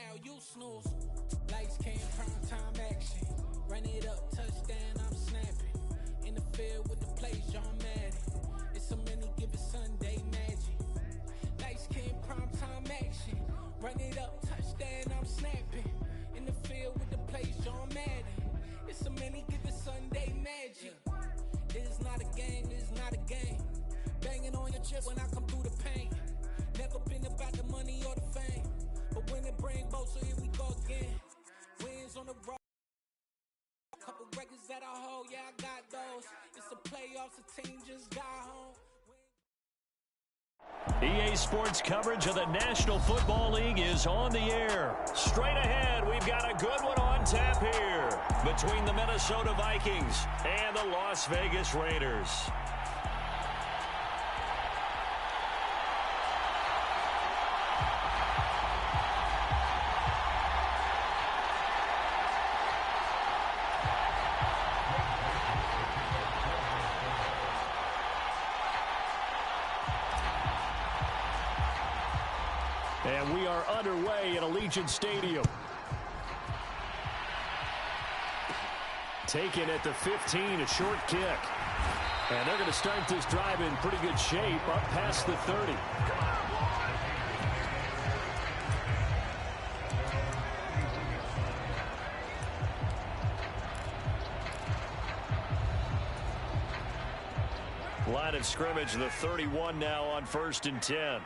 foul, you snooze. Lights came, prime time action. Run it up, touchdown, I'm snapping. In the field with the plays, John Madden. It's a many given Sunday magic. Lights came, prime time action. Run it up, touchdown, I'm snapping. In the field with the plays, John Madden. It's a many given Sunday magic. This is not a game, this is not a game. Banging on your chip when I come through the paint. Never been about the money or the fame. But when it bring both, so here we go again. Wins on the road. Couple records that I hold, yeah, I got those. It's the playoffs, the team just got home. EA Sports coverage of the National Football League is on the air. Straight ahead, we've got a good one on tap here between the Minnesota Vikings and the Las Vegas Raiders. And we are underway at Allegiant Stadium. Taken at the 15, a short kick. And they're going to start this drive in pretty good shape, up past the 30. Line of scrimmage, the 31 now on 1st and 10.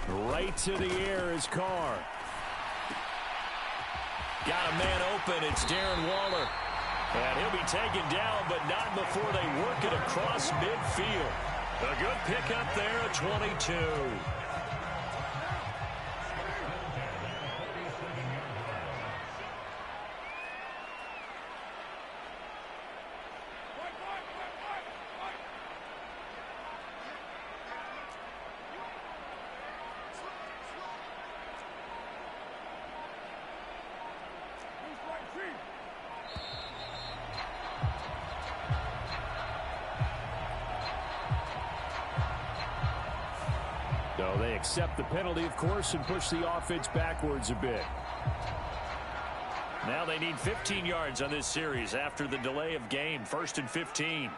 Right to the air is Carr. Got a man open. It's Darren Waller. And he'll be taken down, but not before they work it across midfield. A good pickup there at 22. So they accept the penalty, of course, and push the offense backwards a bit. Now they need 15 yards on this series after the delay of game. 1st and 15.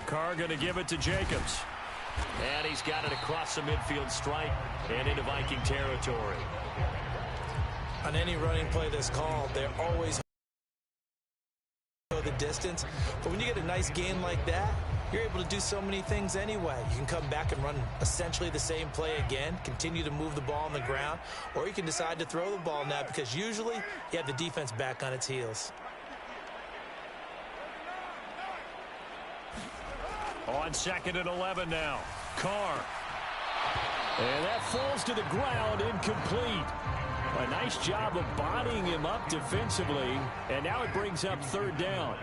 Carr going to give it to Jacobs. And he's got it across the midfield stripe and into Viking territory. On any running play that's called, they're always go the distance. But when you get a nice gain like that, you're able to do so many things anyway. You can come back and run essentially the same play again, continue to move the ball on the ground, or you can decide to throw the ball now because usually you have the defense back on its heels. On 2nd and 11 now. Carr. And that falls to the ground, incomplete. A nice job of bodying him up defensively, and now it brings up 3rd down.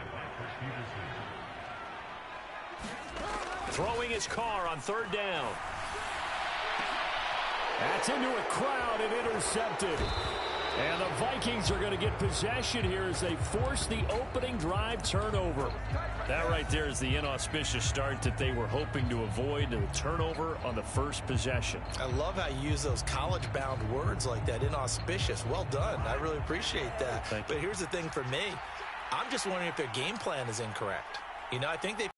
Throwing his Carr on 3rd down. That's into a crowd and intercepted. And the Vikings are going to get possession here as they force the opening drive turnover. That right there is the inauspicious start that they were hoping to avoid, the turnover on the first possession. I love how you use those college-bound words like that, inauspicious. Well done. I really appreciate that. But here's the thing for me. I'm just wondering if their game plan is incorrect. You know, I think they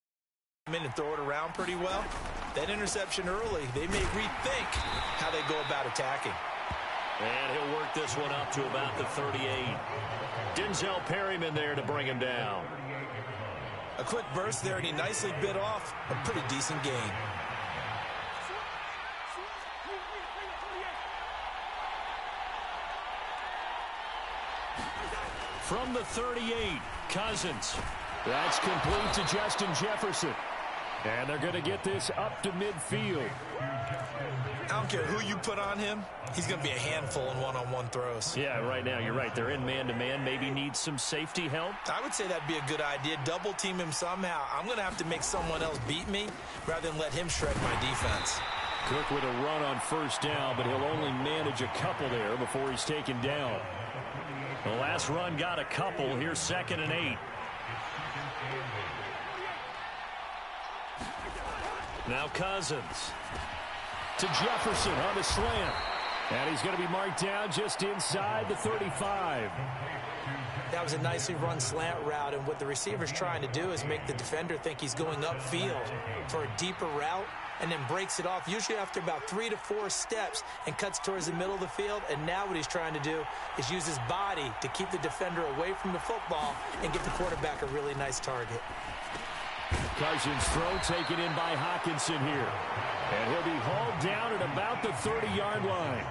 come in and throw it around pretty well. That interception early, they may rethink how they go about attacking. And he'll work this one up to about the 38. Denzel Perryman there to bring him down. A quick burst there, and he nicely bit off a pretty decent gain. From the 38, Cousins. That's complete to Justin Jefferson. And they're going to get this up to midfield. I don't care who you put on him. He's going to be a handful in one-on-one throws. Yeah, right now, you're right. They're in man-to-man. Maybe need some safety help. I would say that'd be a good idea. Double team him somehow. I'm going to have to make someone else beat me rather than let him shred my defense. Cook with a run on 1st down, but he'll only manage a couple there before he's taken down. The last run got a couple. Here's 2nd and 8. Now Cousins to Jefferson on the slant. And he's going to be marked down just inside the 35. That was a nicely run slant route, and what the receiver's trying to do is make the defender think he's going upfield for a deeper route, and then breaks it off, usually after about 3 to 4 steps, and cuts towards the middle of the field. And now what he's trying to do is use his body to keep the defender away from the football and get the quarterback a really nice target. Cousins' throw taken in by Hawkinson here. And he'll be hauled down at about the 30-yard line.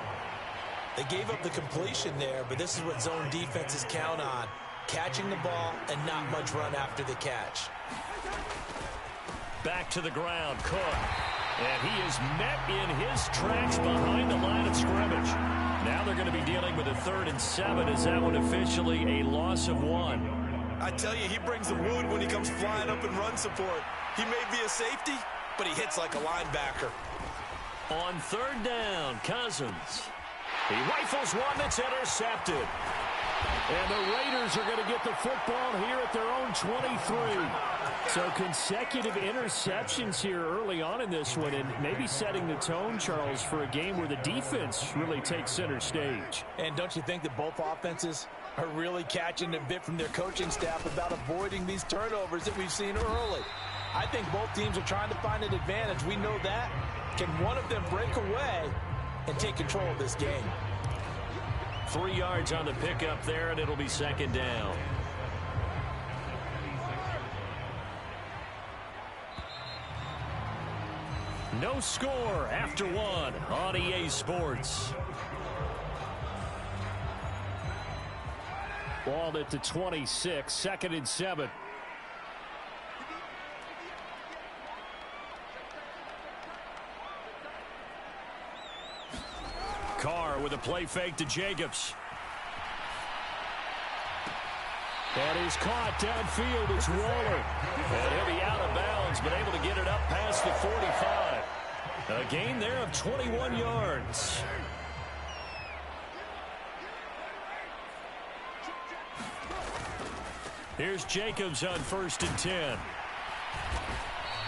They gave up the completion there, but this is what zone defenses count on. Catching the ball and not much run after the catch. Back to the ground, Cook. And he is met in his tracks behind the line of scrimmage. Now they're going to be dealing with a 3rd and 7. Is that one officially a loss of 1? I tell you, he brings the wood when he comes flying up in run support. He may be a safety, but he hits like a linebacker. On 3rd down, Cousins. He rifles one that's intercepted. And the Raiders are going to get the football here at their own 23. So consecutive interceptions here early on in this one, and maybe setting the tone, Charles, for a game where the defense really takes center stage. And don't you think that both offenses are really catching a bit from their coaching staff about avoiding these turnovers that we've seen early? I think both teams are trying to find an advantage. We know that. Can one of them break away and take control of this game? 3 yards on the pickup there, and it'll be 2nd down. No score after 1 on EA Sports. Ball at the 26, 2nd and 7. Carr with a play fake to Jacobs. And he's caught downfield. It's Waller. And he'll be out of bounds, but able to get it up past the 45. A gain there of 21 yards. Here's Jacobs on 1st and 10.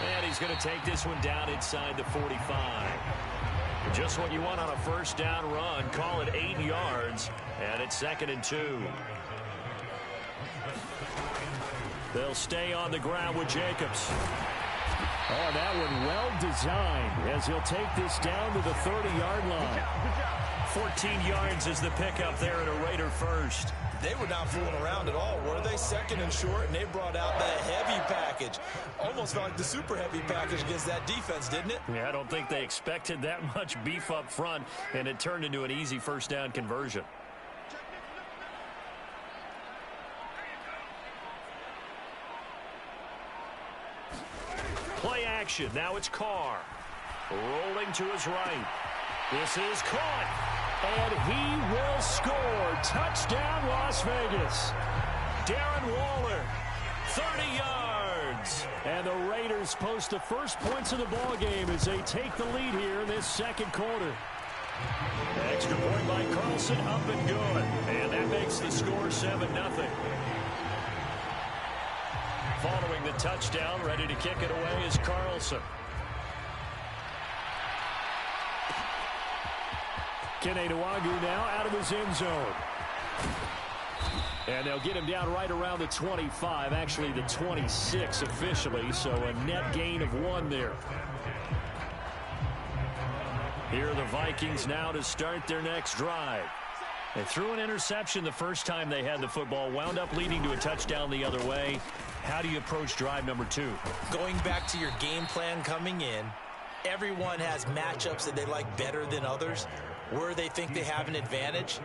And he's going to take this one down inside the 45. Just what you want on a 1st down run. Call it 8 yards. And it's 2nd and 2. They'll stay on the ground with Jacobs. Oh, that one well designed as he'll take this down to the 30-yard line. 14 yards is the pickup there at a Raider 1st. They were not fooling around at all, were they? 2nd and short, and they brought out the heavy package. Almost felt like the super heavy package against that defense, didn't it? Yeah, I don't think they expected that much beef up front, and it turned into an easy 1st down conversion. Play action. Now it's Carr. Rolling to his right. This is caught. And he will score. Touchdown, Las Vegas. Darren Waller, 30 yards. And the Raiders post the first points of the ball game as they take the lead here in this 2nd quarter. Extra point by Carlson, up and good. And that makes the score 7-0. Following the touchdown, ready to kick it away is Carlson. Kene Nwangwu now out of his end zone. And they'll get him down right around the 25, actually the 26 officially, so a net gain of 1 there. Here are the Vikings now to start their next drive. They threw an interception the first time they had the football, wound up leading to a touchdown the other way. How do you approach drive number 2? Going back to your game plan coming in, everyone has matchups that they like better than others. Where they think they have an advantage,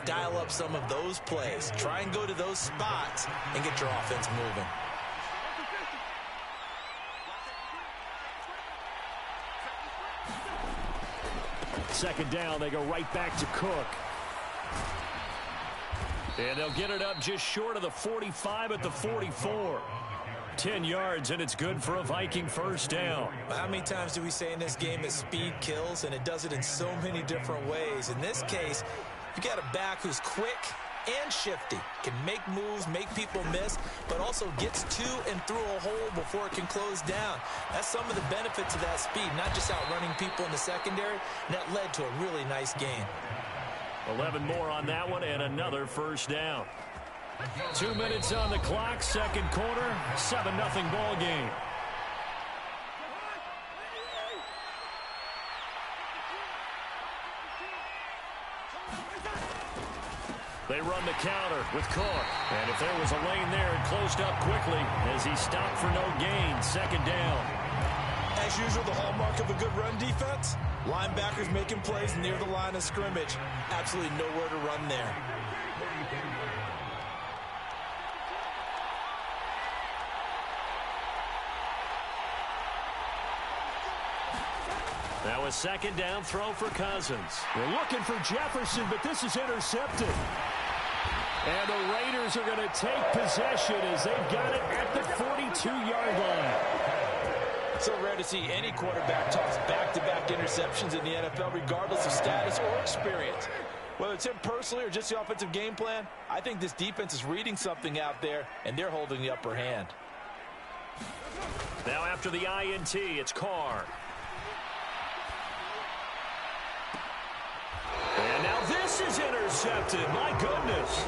dial up some of those plays. Try and go to those spots and get your offense moving. Second down, they go right back to Cook. And they'll get it up just short of the 45 at the 44. 10 yards, and it's good for a Viking 1st down. How many times do we say in this game that speed kills, and it does it in so many different ways? In this case, you got a back who's quick, and shifty. Can make moves, make people miss, but also gets to and through a hole before it can close down. That's some of the benefits of that speed, not just outrunning people in the secondary, and that led to a really nice gain. 11 more on that one and another first down. 2 minutes on the clock, second quarter, 7-0 ball game. They run the counter with Cook. And if there was a lane there, it closed up quickly as he stopped for no gain. Second down. As usual, the hallmark of a good run defense, linebackers making plays near the line of scrimmage. Absolutely nowhere to run there. Now a second down throw for Cousins. They're looking for Jefferson, but this is intercepted. And the Raiders are going to take possession as they've got it at the 42-yard line. So rare to see any quarterback toss back-to-back interceptions in the NFL, regardless of status or experience. Whether it's him personally or just the offensive game plan, I think this defense is reading something out there, and they're holding the upper hand. Now after the INT, it's Carr. And now this is intercepted. My goodness.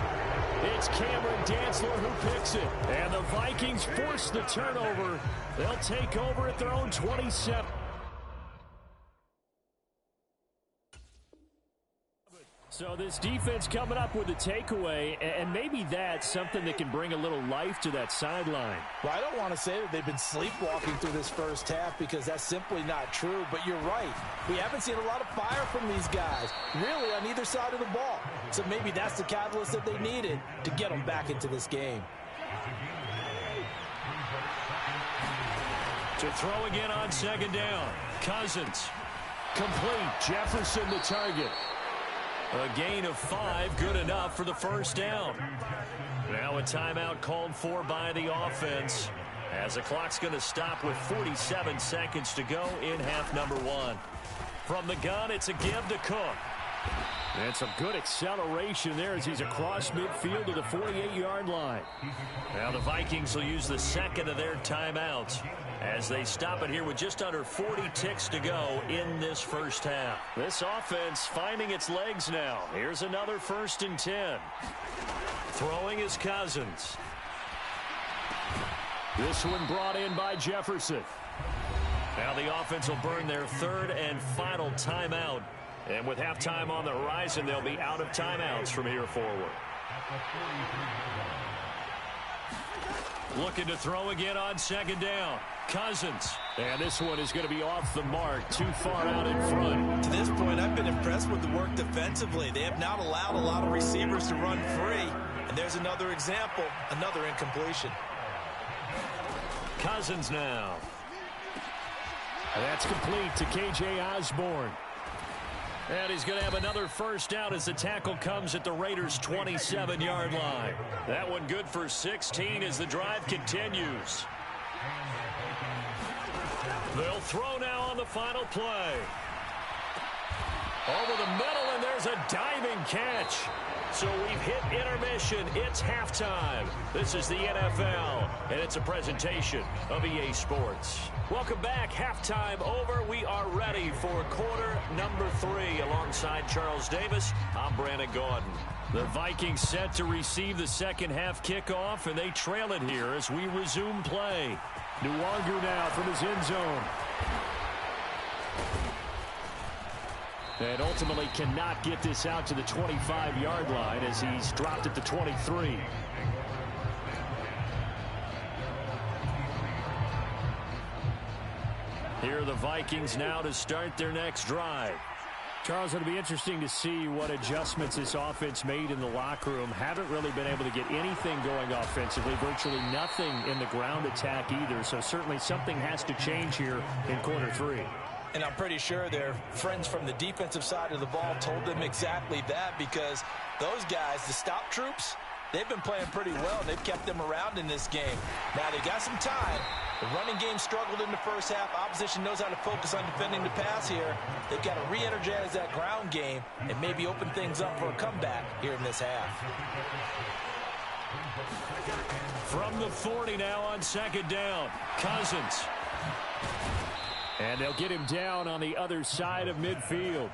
It's Cameron Dantzler who picks it. And the Vikings force the turnover. They'll take over at their own 27. So this defense coming up with a takeaway, and maybe that's something that can bring a little life to that sideline. Well, I don't want to say that they've been sleepwalking through this first half because that's simply not true, but you're right. We haven't seen a lot of fire from these guys, really on either side of the ball. So maybe that's the catalyst that they needed to get them back into this game. To throw again on second down. Cousins. Complete. Jefferson the target. A gain of 5, good enough for the first down. Now a timeout called for by the offense as the clock's going to stop with 47 seconds to go in half number 1. From the gun, it's a give to Cook. And some good acceleration there as he's across midfield to the 48-yard line. Now the Vikings will use the second of their timeouts as they stop it here with just under 40 ticks to go in this first half. This offense finding its legs now. Here's another 1st and 10. Throwing is Cousins. This one brought in by Jefferson. Now the offense will burn their 3rd and final timeout. And with halftime on the horizon, they'll be out of timeouts from here forward. Looking to throw again on second down. Cousins. And this one is going to be off the mark, too far out in front. To this point, I've been impressed with the work defensively. They have not allowed a lot of receivers to run free. And there's another example, another incompletion. Cousins now. And that's complete to K.J. Osborne. And he's going to have another first down as the tackle comes at the Raiders' 27-yard line. That one good for 16 as the drive continues. They'll throw now on the final play. Over the middle, and there's a diving catch. So we've hit intermission. It's halftime. This is the NFL, and it's a presentation of EA Sports. Welcome back. Halftime over. We are ready for quarter number 3. Alongside Charles Davis, I'm Brandon Gordon. The Vikings set to receive the second half kickoff, and they trail it here as we resume play. Nwangu now from his end zone. And ultimately cannot get this out to the 25-yard line as he's dropped at the 23. Here are the Vikings now to start their next drive. Charles, it'll be interesting to see what adjustments this offense made in the locker room. Haven't really been able to get anything going offensively, virtually nothing in the ground attack either. So certainly something has to change here in quarter 3. And I'm pretty sure their friends from the defensive side of the ball told them exactly that, because those guys, the stop troops, they've been playing pretty well. They've kept them around in this game. Now they got some time, The running game struggled in the first half. Opposition knows how to focus on defending the pass here. They've got to re-energize that ground game and maybe open things up for a comeback here in this half. From the 40 now on second down, Cousins. And they'll get him down on the other side of midfield.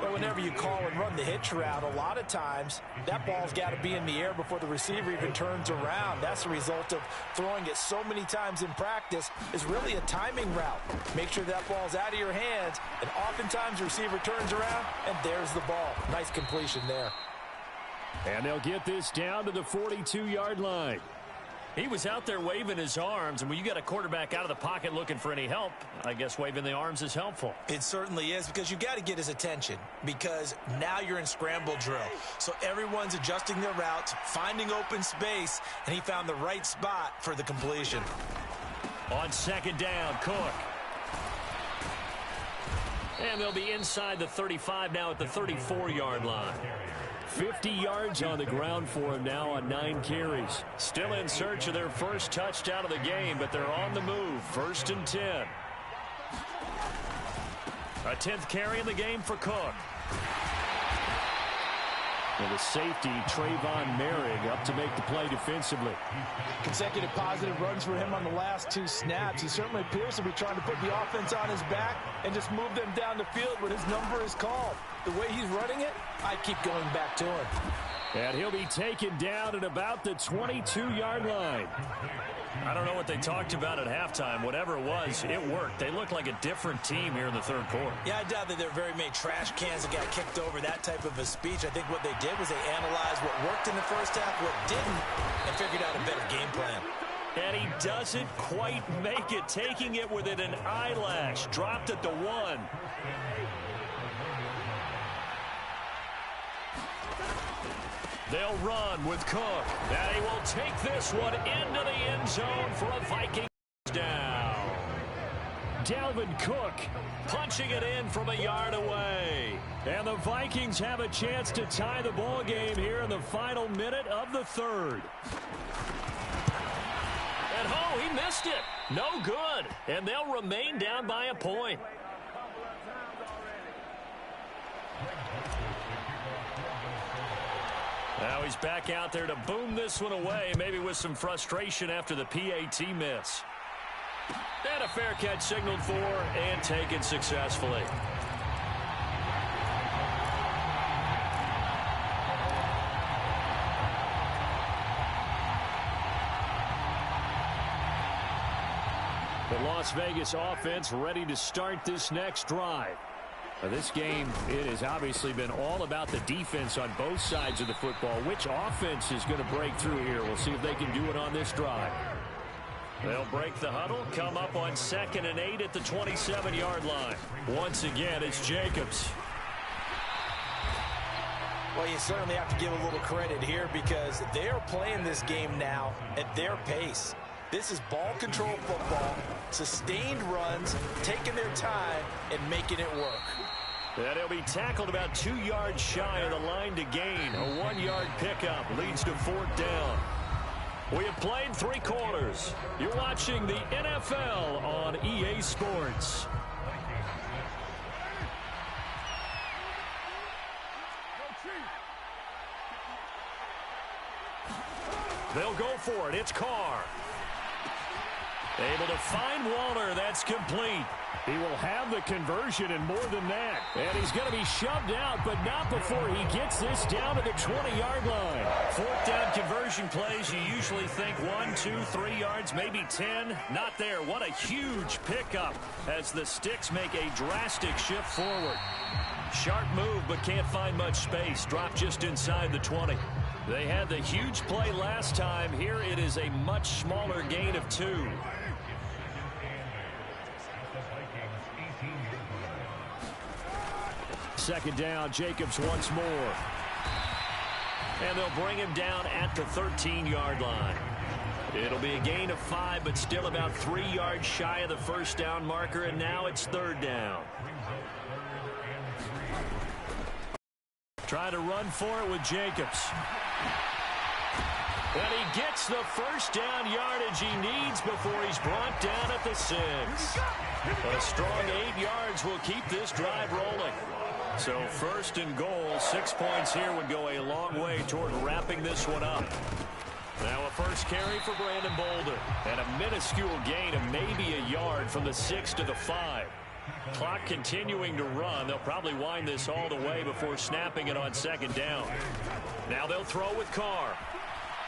But whenever you call and run the hitch route, a lot of times that ball's got to be in the air before the receiver even turns around. That's the result of throwing it so many times in practice. Is really a timing route. Make sure that ball's out of your hands, and oftentimes the receiver turns around, and there's the ball. Nice completion there. And they'll get this down to the 42-yard line. He was out there waving his arms, and when you got a quarterback out of the pocket looking for any help, I guess waving the arms is helpful. It certainly is, because you got to get his attention, because now you're in scramble drill. So everyone's adjusting their routes, finding open space, and he found the right spot for the completion. On second down, Cook. And they'll be inside the 35 now at the 34-yard line. 50 yards on the ground for him now on 9 carries. Still in search of their first touchdown of the game, but they're on the move. 1st and 10. A 10th carry in the game for Cook. And the safety, Trayvon Merrick, up to make the play defensively. Consecutive positive runs for him on the last 2 snaps. He certainly appears to be trying to put the offense on his back and just move them down the field when his number is called. The way he's running it, I keep going back to him. And he'll be taken down at about the 22-yard line. I don't know what they talked about at halftime. Whatever it was, it worked. They look like a different team here in the third quarter. Yeah, I doubt that there are very many trash cans that got kicked over, that type of a speech. I think what they did was they analyzed what worked in the first half, what didn't, and figured out a better game plan. And he doesn't quite make it, taking it within an eyelash. Dropped at the 1. They'll run with Cook. And he will take this one into the end zone for a Viking down. Dalvin Cook Punching it in from a yard away. And the Vikings have a chance to tie the ball game here in the final minute of the third. And oh, he missed it. No good. And they'll remain down by a point. Now he's back out there to boom this one away, maybe with some frustration after the PAT miss. And a fair catch signaled for and taken successfully. The Las Vegas offense ready to start this next drive. This game, it has obviously been all about the defense on both sides of the football. Which offense is going to break through here? We'll see if they can do it on this drive. They'll break the huddle, come up on 2nd and 8 at the 27-yard line. Once again, it's Jacobs. Well, you certainly have to give a little credit here because they're playing this game now at their pace. This is ball control football, sustained runs, taking their time, and making it work. And he'll be tackled about 2 yards shy of the line to gain. A 1-yard pickup leads to 4th down. We have played 3 quarters. You're watching the NFL on EA Sports. They'll go for it. It's Carr. Able to find Waller. That's complete. He will have the conversion and more than that. And he's going to be shoved out, but not before he gets this down to the 20-yard line. 4th down conversion plays, you usually think 1, 2, 3 yards, maybe 10. Not there. What a huge pickup as the Sticks make a drastic shift forward. Sharp move, but can't find much space. Dropped just inside the 20. They had the huge play last time. Here it is a much smaller gain of 2. Second down, Jacobs once more. And they'll bring him down at the 13-yard line. It'll be a gain of 5, but still about 3 yards shy of the first down marker, and now it's 3rd down. Try to run for it with Jacobs. And he gets the first down yardage he needs before he's brought down at the 6. But a strong 8 yards will keep this drive rolling. So first and goal, 6 points here would go a long way toward wrapping this one up. Now a first carry for Brandon Bolden. And a minuscule gain of maybe a yard from the 6 to the 5. Clock continuing to run. They'll probably wind this all the way before snapping it on second down. Now they'll throw with Carr.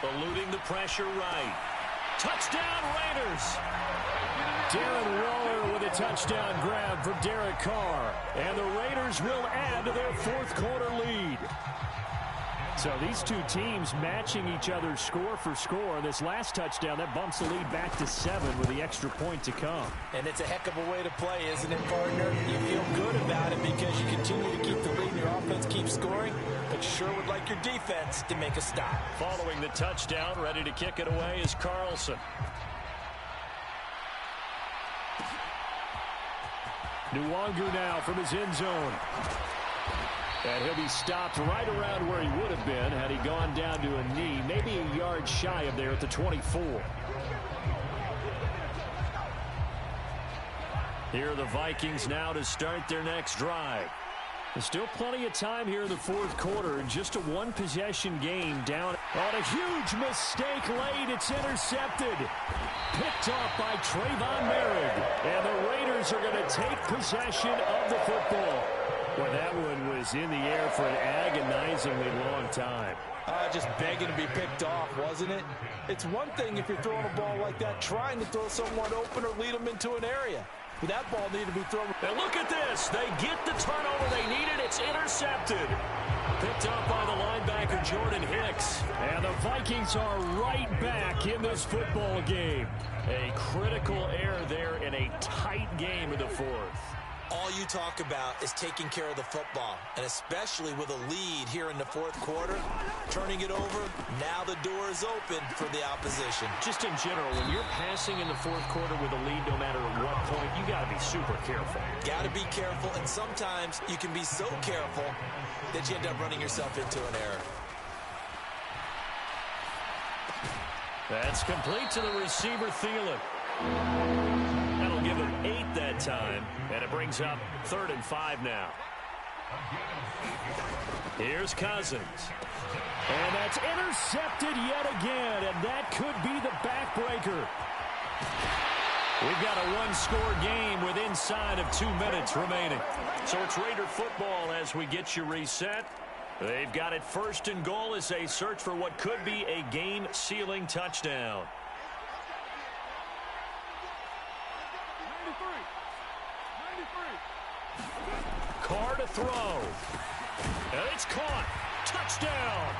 Eluding the pressure right. Touchdown Raiders! Darren Waller with a touchdown grab for Derek Carr. And the Raiders will add to their fourth quarter lead. So these two teams matching each other score for score. This last touchdown, that bumps the lead back to 7 with the extra point to come. And it's a heck of a way to play, isn't it, partner? You feel good about it because you continue to keep the lead and your offense keeps scoring, but you sure would like your defense to make a stop. Following the touchdown, ready to kick it away is Carlson. Nwangu now from his end zone. And he'll be stopped right around where he would have been had he gone down to a knee, maybe a yard shy of there at the 24. Here are the Vikings now to start their next drive. There's still plenty of time here in the fourth quarter. Just a one-possession game down on a huge mistake late. It's intercepted. Picked off by Trayvon Merritt. And the Raiders are going to take possession of the football. Well, that one was in the air for an agonizingly long time. Just begging to be picked off, wasn't it? It's one thing if you're throwing a ball like that, trying to throw someone open or lead them into an area. But that ball needed to be thrown. And look at this. They get the turnover they needed. It's intercepted. Picked up by the linebacker, Jordan Hicks. And the Vikings are right back in this football game. A critical error there in a tight game in the fourth. All you talk about is taking care of the football, and especially with a lead here in the fourth quarter, turning it over, now the door is open for the opposition. Just in general, when you're passing in the fourth quarter with a lead, no matter at what point, you got to be super careful. Got to be careful, and sometimes you can be so careful that you end up running yourself into an error. That's complete to the receiver, Thielen. That'll give him 8 that time, and it brings up 3rd and 5 now. Here's Cousins. And that's intercepted yet again, and that could be the backbreaker. We've got a one-score game with inside of 2 minutes remaining. So it's Raider football as we get you reset. They've got it first and goal as they search for what could be a game-sealing touchdown. Carr to throw. And it's caught. Touchdown.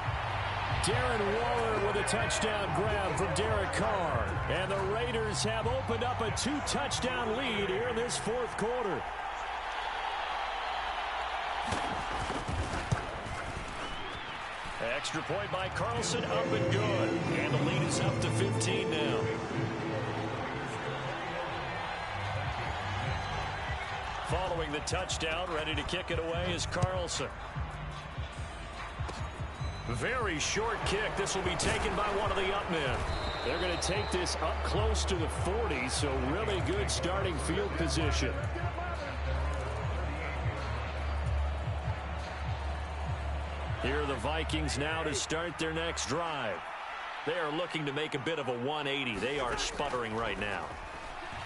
Darren Waller with a touchdown grab from Derek Carr. And the Raiders have opened up a 2-touchdown lead here in this fourth quarter. Extra point by Carlson, up and good. And the lead is up to 15 now. Following the touchdown, ready to kick it away is Carlson. Very short kick. This will be taken by one of the up men. They're going to take this up close to the 40, so really good starting field position. Here are the Vikings now to start their next drive. They are looking to make a bit of a 180. They are sputtering right now.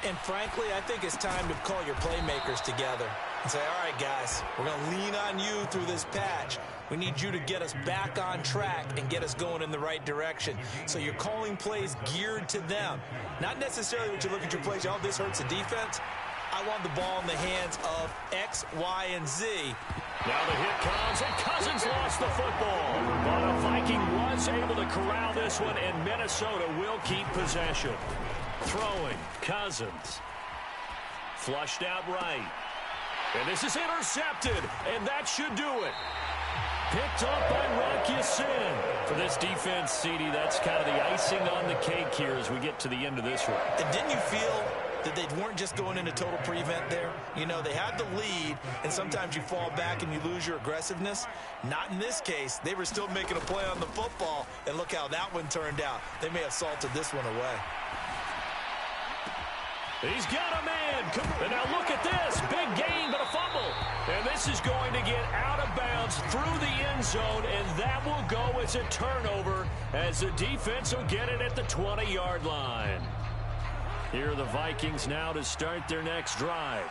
And frankly, I think it's time to call your playmakers together and say, all right, guys, we're going to lean on you through this patch. We need you to get us back on track and get us going in the right direction. So you're calling plays geared to them. Not necessarily when you look at your plays, oh, this hurts the defense. I want the ball in the hands of X, Y, and Z. Now the hit comes, and Cousins lost the football. But a Viking was able to corral this one, and Minnesota will keep possession. Throwing, Cousins. Flushed out right. And this is intercepted, and that should do it. Picked up by Rock Ya-Sin. For this defense, CD, that's kind of the icing on the cake here as we get to the end of this one. And didn't you feel that they weren't just going into total prevent there? You know, they had the lead, and sometimes you fall back and you lose your aggressiveness. Not in this case. They were still making a play on the football, and look how that one turned out. They may have salted this one away. He's got a man. And now look at this. Big gain, but a fumble. And this is going to get out of bounds through the end zone, and that will go as a turnover as the defense will get it at the 20-yard line. Here are the Vikings now to start their next drive.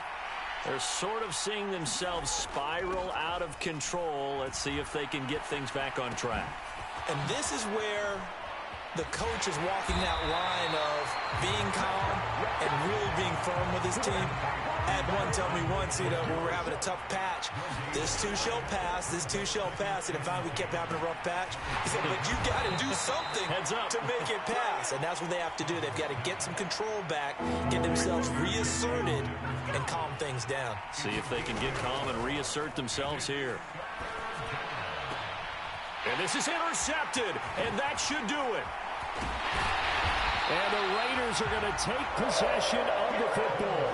They're sort of seeing themselves spiral out of control. Let's see if they can get things back on track. And this is where the coach is walking that line of being calm and really being firm with his team. I had one tell me once, when we were having a tough patch, this too shall pass, this too shall pass. And if we kept having a rough patch, he said, but you got to do something to make it pass. And that's what they have to do. They've got to get some control back, get themselves reasserted, and calm things down. See if they can get calm and reassert themselves here. And this is intercepted, and that should do it. And the Raiders are going to take possession of the football.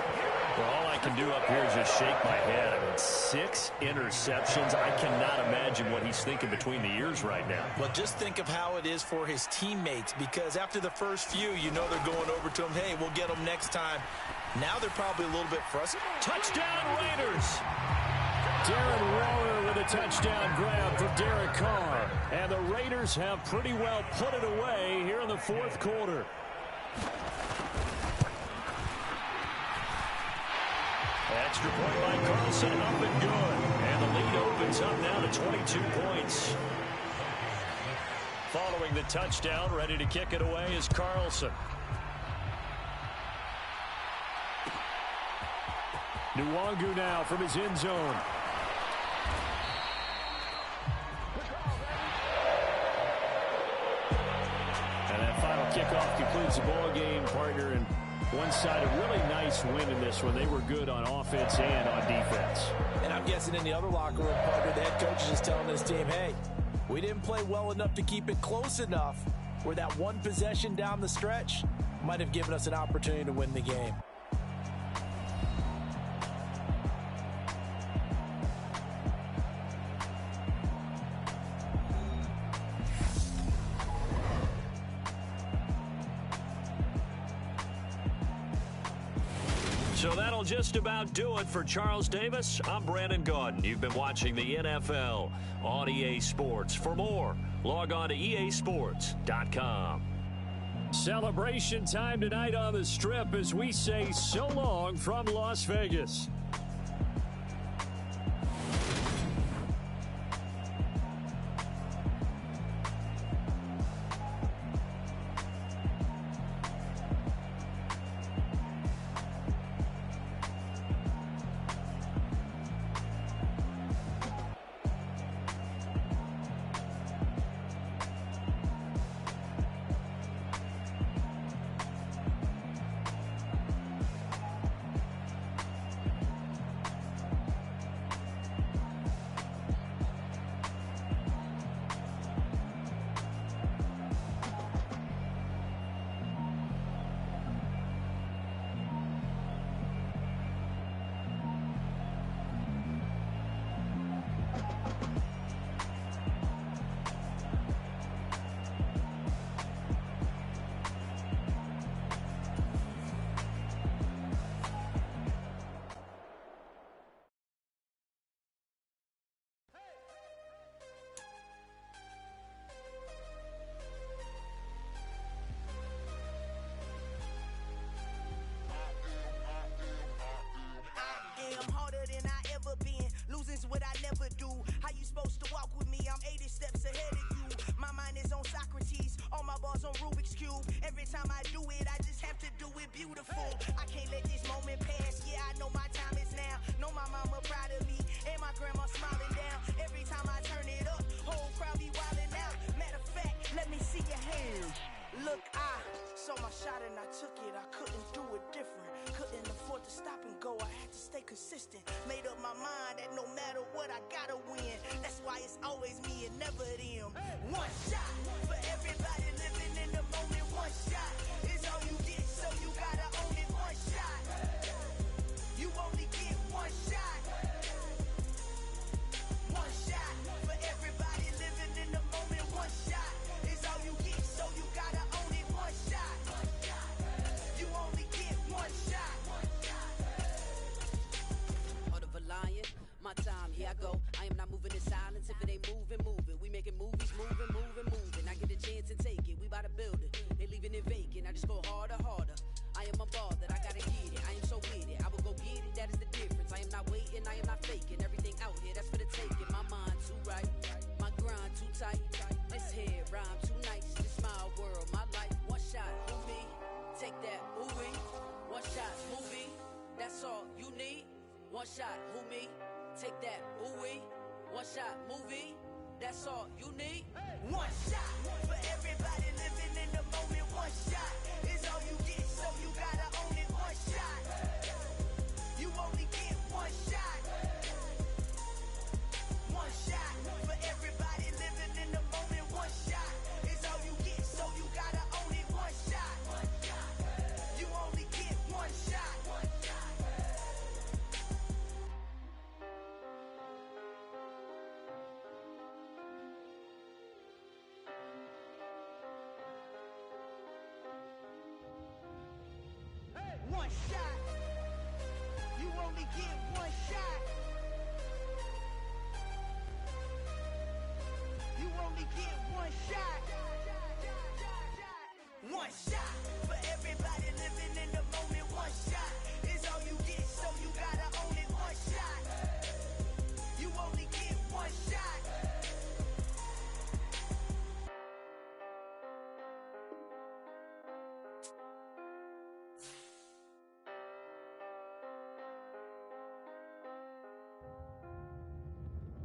Well, all I can do up here is just shake my head. I mean, 6 interceptions. I cannot imagine what he's thinking between the ears right now. Well, just think of how it is for his teammates, because after the first few, they're going over to him, hey, we'll get them next time. Now they're probably a little bit frustrated. Touchdown, Raiders! Darren Waller with a touchdown grab for Derek Carr. And the Raiders have pretty well put it away here in the fourth quarter. Extra point by Carlson, up and good. And the lead opens up now to 22 points. Following the touchdown, ready to kick it away is Carlson. Nwangu now from his end zone. And that final kickoff concludes the ball game, partner. And one side, a really nice win in this one. They were good on offense and on defense. And I'm guessing in the other locker room, partner, the head coach is just telling this team, hey, we didn't play well enough to keep it close enough where that one possession down the stretch might have given us an opportunity to win the game. So that'll just about do it for Charles Davis. I'm Brandon Gaudin. You've been watching the NFL on EA Sports. For more, log on to easports.com. Celebration time tonight on the Strip as we say so long from Las Vegas. What I never do. How you supposed to walk with me? I'm 80 steps ahead of you. My mind is on Socrates, all my bars on Rubik's Cube. Every time I do it, I just have to do it beautiful. I can't let this moment pass. Yeah, I know my time is now. Know my mama proud of me, and my grandma smiling down. Every time I turn it up, whole crowd be wilding out. Matter of fact, let me see your hands. Look, I saw my shot and I took it. I couldn't do it different. Couldn't afford to stop and go. I had to stay consistent. Made up my mind that no matter what, I gotta win. That's why it's always me and never them. One shot for everybody living in the moment. One shot is all you get, so you gotta own it. One shot. I go. I am not moving in silence. If it ain't moving, move it. We making movies, moving. I get a chance and take it. We bout to build it. They leaving it vacant. I just go harder. I am a ball that I gotta get it. I am so with it. I will go get it. That is the difference. I am not waiting. I am not faking. Everything out here, that's for the taking. My mind too right. My grind too tight. This head rhyme too nice. This my world, my life. One shot, movie. Take that, movie. One shot, movie. That's all you need. One shot, who me? Take that, ooh-wee. One shot, movie. That's all you need. One shot for everybody living in the moment. One shot is all you get, so you gotta own it. One shot. You only get one shot. One shot for everybody living in the moment. One shot is all you get, so you gotta own it. One shot. You only get one shot. One shot. You only get one shot. You only get one shot. One shot for everybody living in the moment. One shot is all you get, so you gotta own it. One shot. You only get one shot.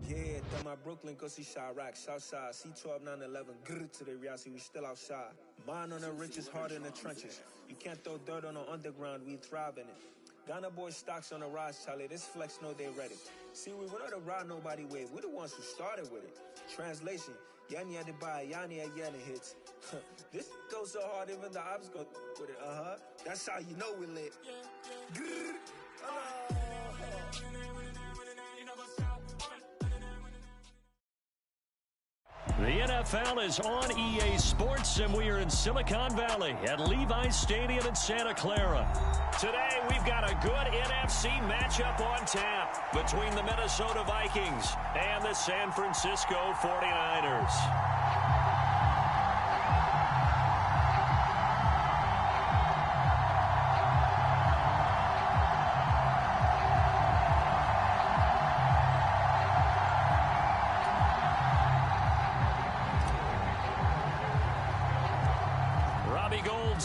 Yeah, done my Brooklyn, go see Chirac, Southside, C12, 911, grr to the reality, we still outside. Mine on the riches, hard in the trenches. You can't throw dirt on the underground, we thrive in it. Ghana boys stocks on the rise, Charlie, this flex know they ready. See, we were not a ride nobody wave, we're the ones who started with it. Translation, Yanni had to buy, Yanni had yelling hits. This goes so hard, even the ops go with it, That's how you know we lit. Grr, The NFL is on EA Sports, and we are in Silicon Valley at Levi's Stadium in Santa Clara. Today, we've got a good NFC matchup on tap between the Minnesota Vikings and the San Francisco 49ers.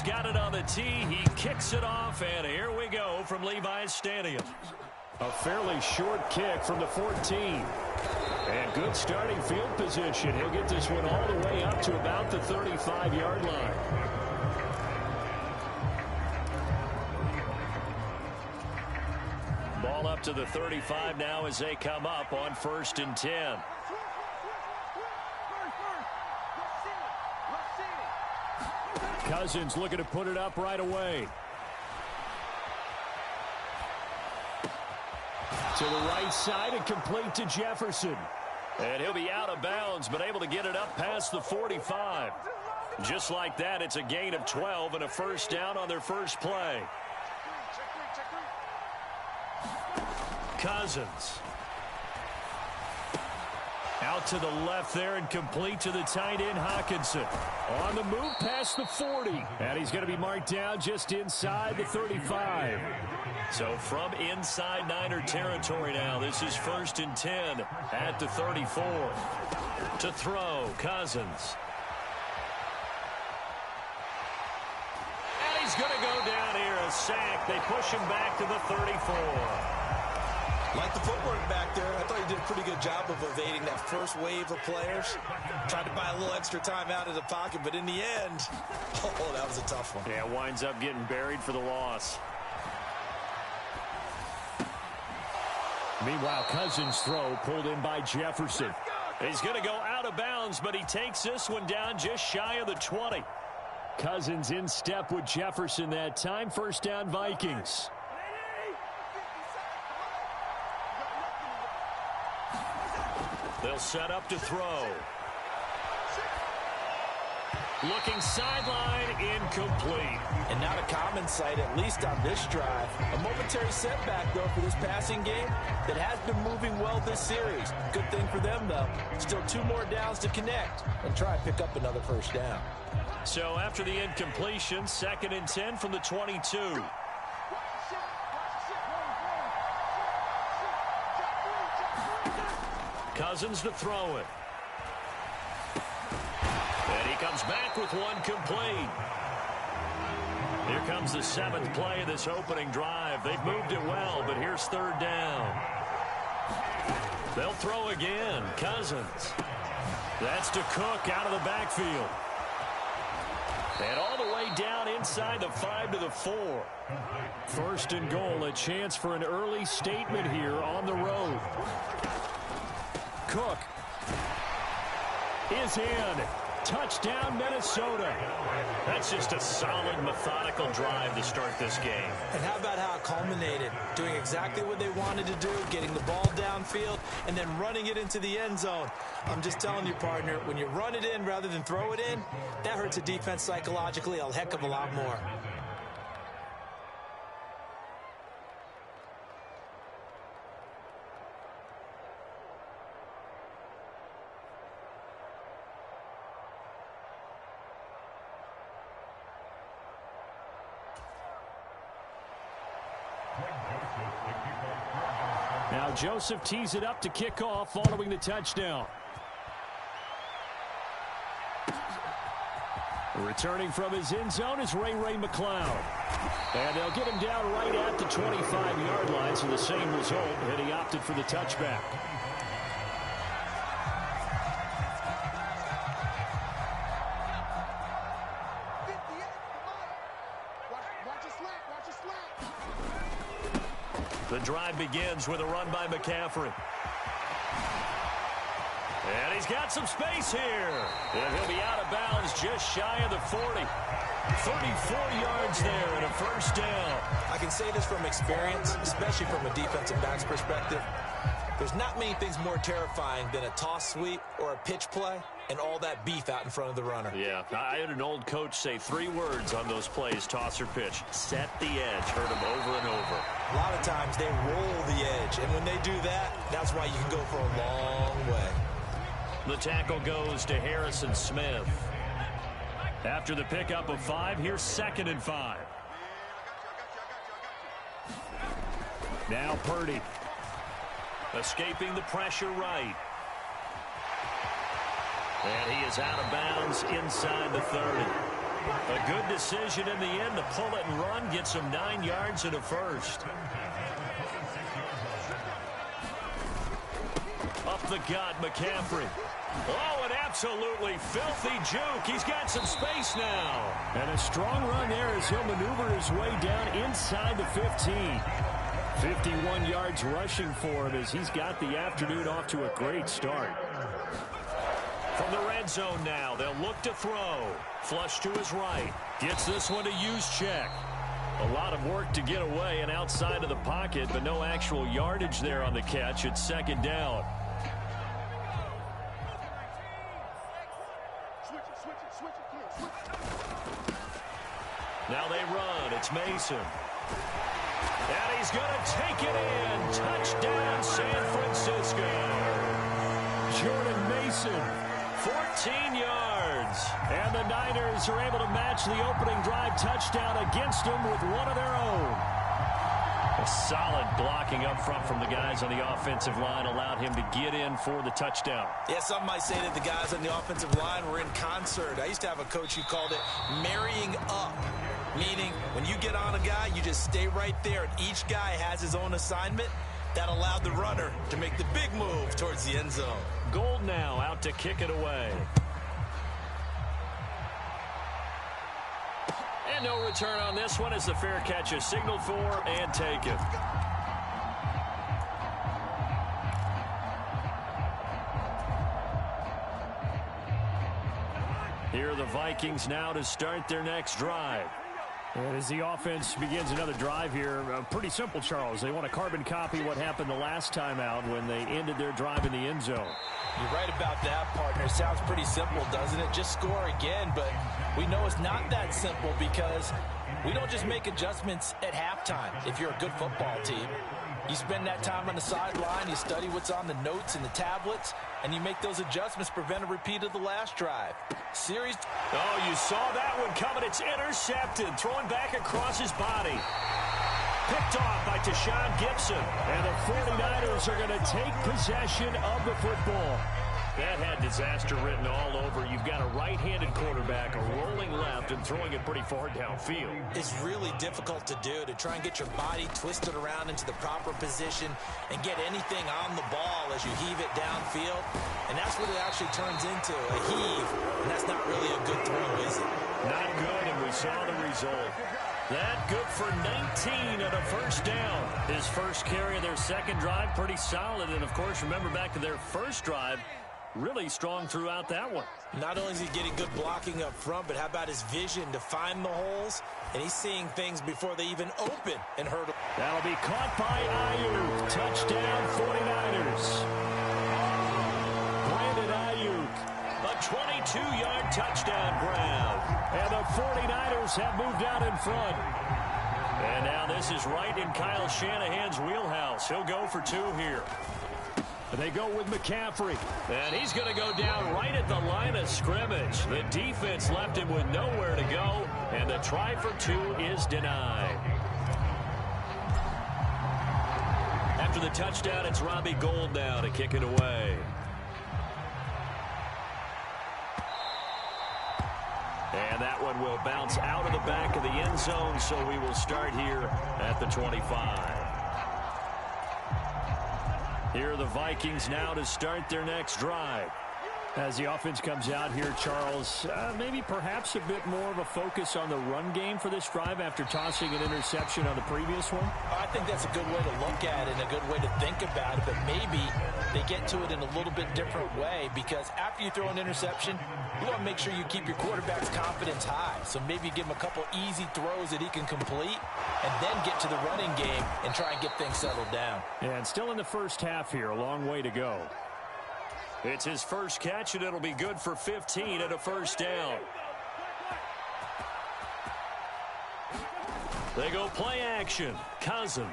Got it on the tee. He kicks it off, and here we go from Levi's Stadium. A fairly short kick from the 14. And good starting field position. He'll get this one all the way up to about the 35-yard line. Ball up to the 35 now as they come up on 1st and 10. Cousins looking to put it up right away. To the right side and complete to Jefferson. And he'll be out of bounds, but able to get it up past the 45. Just like that, it's a gain of 12 and a first down on their first play. Cousins. Out to the left there and complete to the tight end, Hawkinson. On the move past the 40. And he's going to be marked down just inside the 35. So from inside Niner territory now, this is 1st and 10 at the 34. To throw, Cousins. And he's going to go down here, a sack. They push him back to the 34. Like the footwork back there, I thought he did a pretty good job of evading that first wave of players. Tried to buy a little extra time out of the pocket, but in the end, oh, that was a tough one. Yeah, winds up getting buried for the loss. Meanwhile, Cousins' throw pulled in by Jefferson. He's going to go out of bounds, but he takes this one down just shy of the 20. Cousins in step with Jefferson that time. First down, Vikings. They'll set up to throw. Looking sideline, incomplete. And not a common sight, at least on this drive. A momentary setback, though, for this passing game that has been moving well this series. Good thing for them, though. Still 2 more downs to connect and try and pick up another first down. So after the incompletion, 2nd and 10 from the 22. Cousins to throw it. And he comes back with one complete. Here comes the 7th play of this opening drive. They've moved it well, but here's 3rd down. They'll throw again. Cousins. That's to Cook out of the backfield. And all the way down inside the 5 to the 4. 1st and goal, a chance for an early statement here on the road. Cook is in. Touchdown, Minnesota. That's just a solid, methodical drive to start this game. And how about how it culminated? Doing exactly what they wanted to do, getting the ball downfield, and then running it into the end zone. I'm just telling you, partner, when you run it in rather than throw it in, that hurts a defense psychologically a heck of a lot more. Now Joseph tees it up to kick off following the touchdown. Returning from his end zone is Ray McLeod. And they'll get him down right at the 25-yard line, so the same result, and he opted for the touchback. The drive begins with a run by McCaffrey. And he's got some space here. And he'll be out of bounds just shy of the 40. 34 yards there and a first down. I can say this from experience, especially from a defensive back's perspective. There's not many things more terrifying than a toss sweep or a pitch play and all that beef out in front of the runner. Yeah, I had an old coach say 3 words on those plays, toss or pitch. Set the edge. Heard him over and over. A lot of times they roll the edge, and when they do that, that's why you can go for a long way. The tackle goes to Harrison Smith. After the pickup of 5, here's 2nd and 5. Now Purdy. Escaping the pressure right. And he is out of bounds inside the 30. A good decision in the end to pull it and run. Gets him 9 yards and a first. Up the gut, McCaffrey. Oh, an absolutely filthy juke. He's got some space now. And a strong run there as he'll maneuver his way down inside the 15. 51 yards rushing for him as he's got the afternoon off to a great start. From the red zone now, they'll look to throw. Flush to his right. Gets this one to Juszczyk. A lot of work to get away and outside of the pocket, but no actual yardage there on the catch. It's 2nd down. Now they run. It's Mason. And he's going to take it in. Touchdown, San Francisco. Jordan Mason. 14 yards. And the Niners are able to match the opening drive touchdown against them with one of their own. A solid blocking up front from the guys on the offensive line allowed him to get in for the touchdown. Yeah, some might say that the guys on the offensive line were in concert. I used to have a coach who called it marrying up, meaning when you get on a guy, you just stay right there, and each guy has his own assignment. That allowed the runner to make the big move towards the end zone. Gold now out to kick it away. And no return on this one as the fair catch is signaled for and taken. Here are the Vikings now to start their next drive. And as the offense begins another drive here, pretty simple, Charles. They want to carbon copy what happened the last time out when they ended their drive in the end zone. You're right about that, partner. Sounds pretty simple, doesn't it? Just score again, but we know it's not that simple because we don't just make adjustments at halftime if you're a good football team. You spend that time on the sideline, you study what's on the notes and the tablets, and you make those adjustments to prevent a repeat of the last drive. Oh, you saw that one coming. It's intercepted. Throwing back across his body. Picked off by Tashawn Gibson. And the 49ers are going to take possession of the football. That had disaster written all over. You've got a right-handed quarterback, a rolling left, and throwing it pretty far downfield. It's really difficult to do, to try and get your body twisted around into the proper position and get anything on the ball as you heave it downfield. And that's what it actually turns into, a heave. And that's not really a good throw, is it? Not good, and we saw the result. That good for 19 and a first down. His first carry of their second drive, pretty solid. And, of course, remember back to their first drive, really strong throughout that one. Not only is he getting good blocking up front, but how about his vision to find the holes? And he's seeing things before they even open and hurt him. That'll be caught by Ayuk. Touchdown, 49ers. Brandon Ayuk. A 22-yard touchdown grab. And the 49ers have moved out in front. And now this is right in Kyle Shanahan's wheelhouse. He'll go for 2 here. They go with McCaffrey. And he's going to go down right at the line of scrimmage. The defense left him with nowhere to go, and the try for 2 is denied. After the touchdown, it's Robbie Gould now to kick it away. And that one will bounce out of the back of the end zone, so we will start here at the 25. Here are the Vikings now to start their next drive. As the offense comes out here, Charles, maybe perhaps a bit more of a focus on the run game for this drive after tossing an interception on the previous one? I think that's a good way to look at it and a good way to think about it, but maybe they get to it in a little bit different way because after you throw an interception, you want to make sure you keep your quarterback's confidence high. So maybe give him a couple easy throws that he can complete and then get to the running game and try and get things settled down. And still in the first half here, a long way to go. It's his first catch, and it'll be good for 15 and a first down. They go play action. Cousins.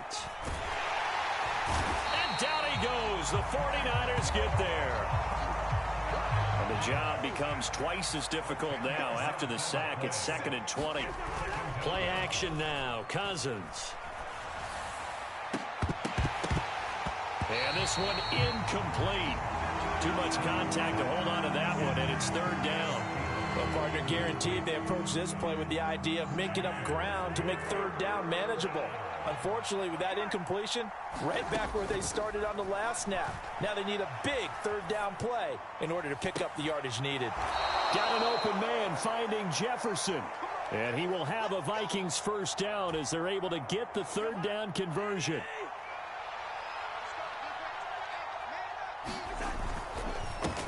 And down he goes. The 49ers get there. And the job becomes twice as difficult now. After the sack, it's 2nd and 20. Play action now. Cousins. And this one incomplete. Too much contact to hold on to that one, and it's 3rd down. Well, partner, guaranteed they approach this play with the idea of making up ground to make 3rd down manageable. Unfortunately, with that incompletion, right back where they started on the last snap. Now they need a big 3rd down play in order to pick up the yardage needed. Got an open man finding Jefferson. And he will have a Vikings first down as they're able to get the 3rd down conversion.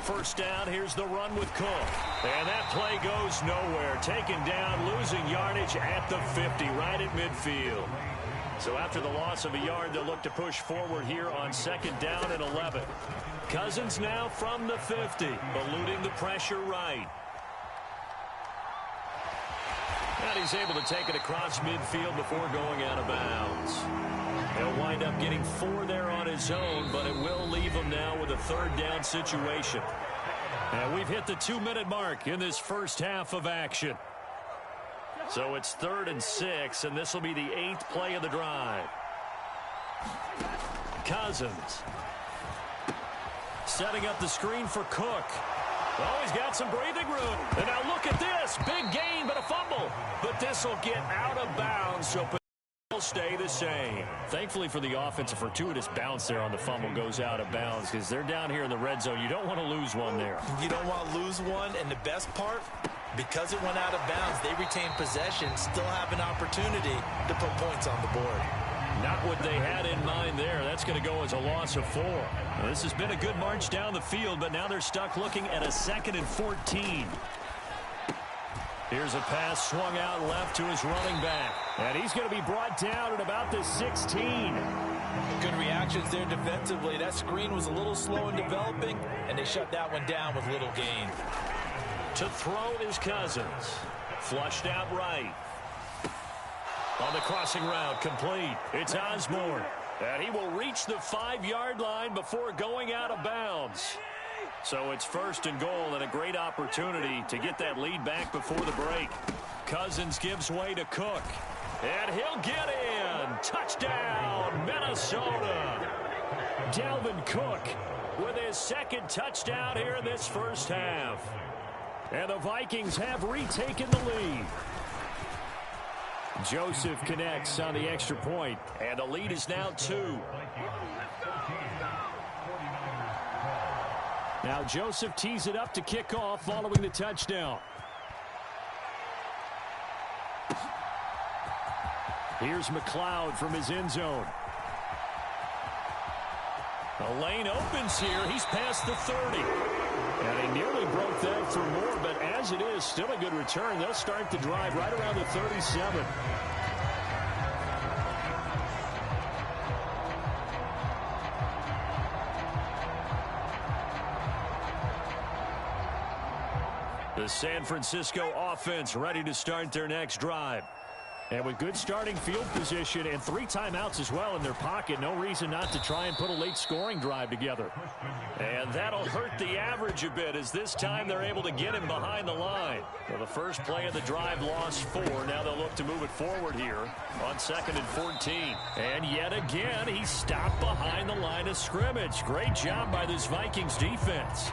First down, here's the run with Cook. And that play goes nowhere. Taken down, losing yardage at the 50, right at midfield. So after the loss of a yard, they'll look to push forward here on 2nd down and 11. Cousins now from the 50, eluding the pressure right. And he's able to take it across midfield before going out of bounds. He'll wind up getting 4 there on his own, but it will leave him now with a 3rd down situation. And we've hit the 2-minute mark in this first half of action. So it's 3rd and 6, and this will be the 8th play of the drive. Cousins. Setting up the screen for Cook. Oh, he's got some breathing room. And now look at this. Big gain, but a fumble. But this will get out of bounds, so will stay the same. Thankfully for the offense, a fortuitous bounce there on the fumble goes out of bounds because they're down here in the red zone. You don't want to lose one there. You don't want to lose one, and the best part, because it went out of bounds, they retain possession, still have an opportunity to put points on the board. Not what they had in mind there. That's going to go as a loss of 4. Now, this has been a good march down the field, but now they're stuck looking at a 2nd and 14. Here's a pass swung out left to his running back. And he's going to be brought down at about the 16. Good reactions there defensively. That screen was a little slow in developing, and they shut that one down with little gain. To throw is Cousins. Flushed out right. On the crossing route, complete. It's Osborne. And he will reach the 5-yard line before going out of bounds. So it's 1st and goal and a great opportunity to get that lead back before the break. Cousins gives way to Cook. And he'll get in. Touchdown, Minnesota. Dalvin Cook with his 2nd touchdown here in this first half. And the Vikings have retaken the lead. Joseph connects on the extra point, and the lead is now 2. Now Joseph tees it up to kick off following the touchdown. Here's McLeod from his end zone. The lane opens here. He's past the 30. And he nearly broke that for more, but as it is, still a good return. They'll start the drive right around the 37. The San Francisco offense ready to start their next drive. And with good starting field position and 3 timeouts as well in their pocket, no reason not to try and put a late scoring drive together. And that'll hurt the average a bit as this time they're able to get him behind the line. Well, the first play of the drive lost 4. Now they'll look to move it forward here on 2nd and 14. And yet again, he's stopped behind the line of scrimmage. Great job by this Vikings defense.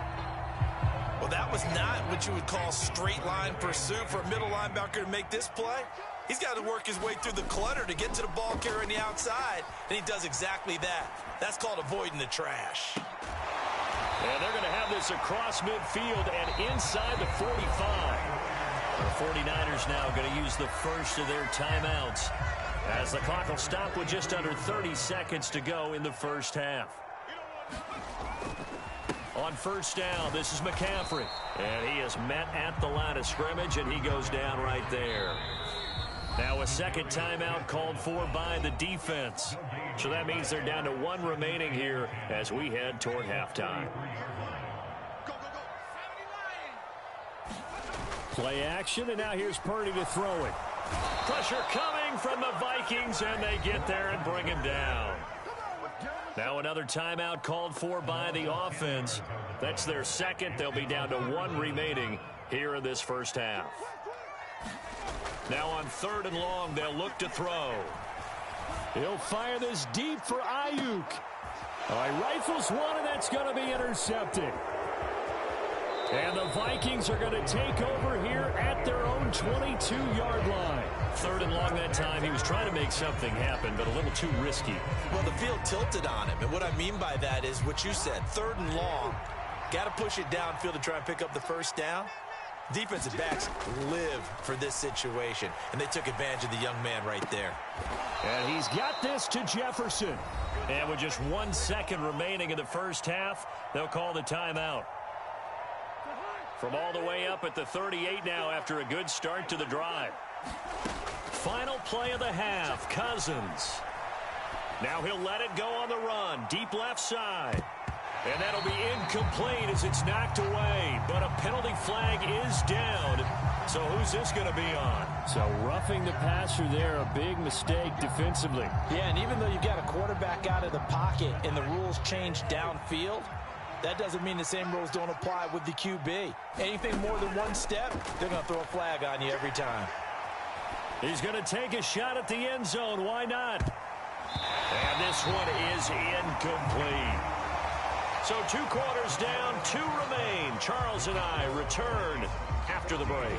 Well, that was not what you would call straight line pursuit for a middle linebacker to make this play. He's got to work his way through the clutter to get to the ball carrier on the outside, and he does exactly that. That's called avoiding the trash. And they're going to have this across midfield and inside the 45. The 49ers now going to use the first of their timeouts as the clock will stop with just under 30 seconds to go in the first half. On first down, this is McCaffrey. And he is met at the line of scrimmage, and he goes down right there. Now a second timeout called for by the defense. So that means they're down to 1 remaining here as we head toward halftime. Play action, and now here's Purdy to throw it. Pressure coming from the Vikings, and they get there and bring him down. Now another timeout called for by the offense. That's their second. They'll be down to 1 remaining here in this first half. Now on 3rd and long, they'll look to throw. He'll fire this deep for Ayuk. Rifles one, and that's going to be intercepted. And the Vikings are going to take over here at their own 22-yard line. 3rd and long that time. He was trying to make something happen, but a little too risky. Well, the field tilted on him, and what I mean by that is what you said. 3rd and long, got to push it downfield to try and pick up the first down. Defensive backs live for this situation, and they took advantage of the young man right there. And he's got this to Jefferson. And with just 1 second remaining in the first half, they'll call the timeout. From all the way up at the 38 now after a good start to the drive. Final play of the half, Cousins. Now he'll let it go on the run, deep left side. And that'll be incomplete as it's knocked away. But a penalty flag is down. So who's this going to be on? So roughing the passer there, a big mistake defensively. Yeah, and even though you've got a quarterback out of the pocket and the rules change downfield, that doesn't mean the same rules don't apply with the QB. Anything more than 1 step, they're going to throw a flag on you every time. He's going to take a shot at the end zone. Why not? And this one is incomplete. So 2 quarters down, 2 remain. Charles and I return after the break.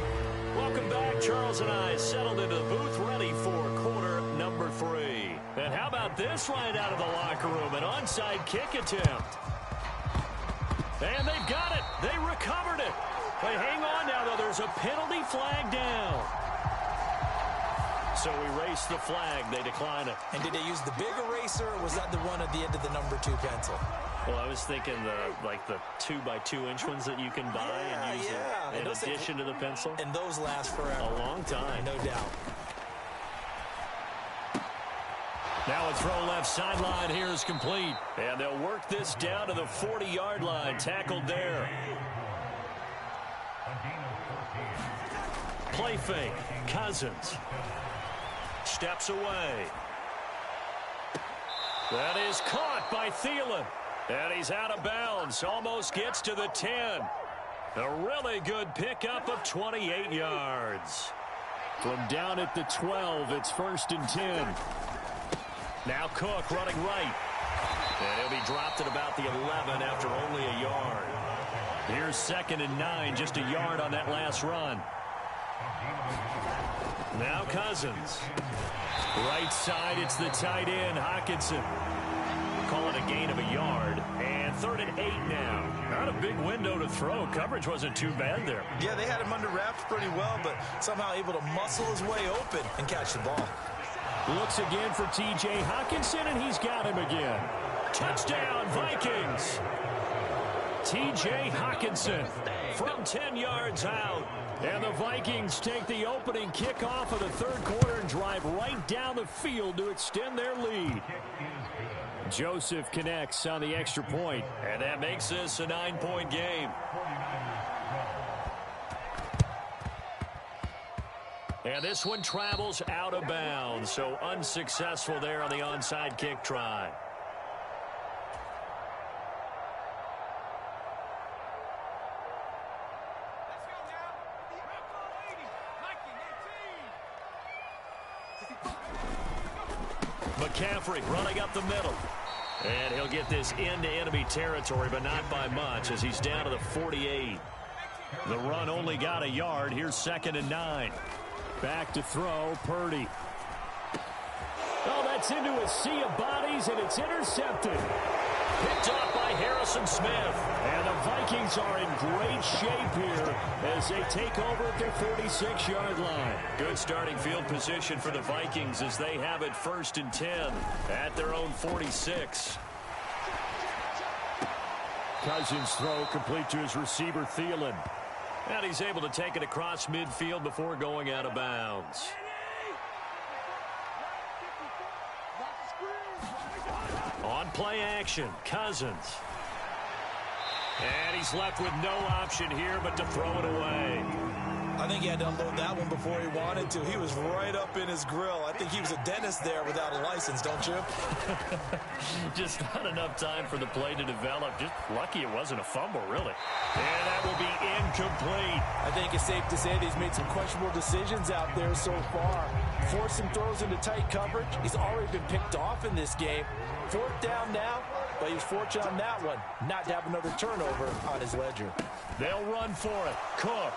Welcome back. Charles and I settled into the booth, ready for quarter number 3. And how about this right out of the locker room? An onside kick attempt. And they've got it. They recovered it. They hang on now, though. There's a penalty flag down. So erase the flag. They decline it. And did they use the big eraser, or was that the one at the end of the number 2 pencil? Well, I was thinking the 2x2-inch ones that you can buy and use in addition to the pencil. And those last forever. A long time. No doubt. Now a throw left sideline here is complete. And they'll work this down to the 40-yard line. Tackled there. Play fake. Cousins. Steps away. That is caught by Thielen. And he's out of bounds. Almost gets to the 10. A really good pickup of 28 yards. From down at the 12, it's 1st and 10. Now Cook running right. And he'll be dropped at about the 11 after only a yard. Here's 2nd and 9, just a yard on that last run. Now Cousins. Right side, it's the tight end, Hockenson. Call it a gain of a yard. And 3rd and 8 now. Not a big window to throw. Coverage wasn't too bad there. Yeah, they had him under wraps pretty well, but somehow able to muscle his way open and catch the ball. Looks again for T.J. Hockenson, and he's got him again. Touchdown, Vikings. T.J. Hockenson from 10 yards out. And the Vikings take the opening kickoff of the 3rd quarter and drive right down the field to extend their lead. Joseph connects on the extra point. And that makes this a 9-point game. And this one travels out of bounds, so unsuccessful there on the onside kick try. McCaffrey running up the middle. And he'll get this into enemy territory, but not by much as he's down to the 48. The run only got a yard. Here's 2nd and 9. Back to throw, Purdy. Oh, that's into a sea of bodies, and it's intercepted. Picked off by Harrison Smith. And the Vikings are in great shape here as they take over at their 46-yard line. Good starting field position for the Vikings as they have it 1st and 10 at their own 46. Cousins' throw complete to his receiver, Thielen. And he's able to take it across midfield before going out of bounds. On play action, Cousins. And he's left with no option here but to throw it away. I think he had to unload that one before he wanted to. He was right up in his grill. I think he was a dentist there without a license, don't you? Just not enough time for the play to develop. Just lucky it wasn't a fumble, really. And that will be incomplete. I think it's safe to say that he's made some questionable decisions out there so far. Forcing throws into tight coverage. He's already been picked off in this game. 4th down now, but he was fortunate on that one not to have another turnover on his ledger. They'll run for it. Cook.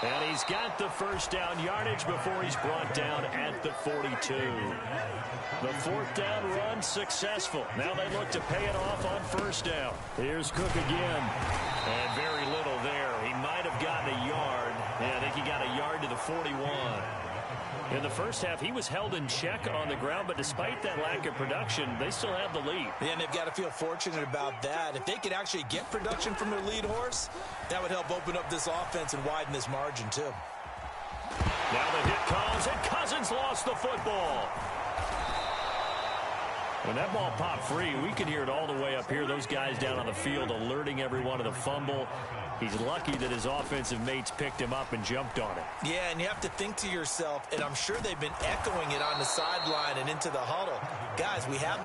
And he's got the 1st down yardage before he's brought down at the 42. The 4th down run successful. Now they look to pay it off on 1st down. Here's Cook again. And very little there. He might have gotten a yard. Yeah, I think he got a yard to the 41. In the first half, he was held in check on the ground, but despite that lack of production, they still have the lead. Yeah, and they've got to feel fortunate about that. If they could actually get production from their lead horse, that would help open up this offense and widen this margin, too. Now the hit comes, and Cousins lost the football. When that ball popped free, we could hear it all the way up here. Those guys down on the field alerting everyone of the fumble. He's lucky that his offensive mates picked him up and jumped on it. Yeah, and you have to think to yourself, and I'm sure they've been echoing it on the sideline and into the huddle. Guys, we have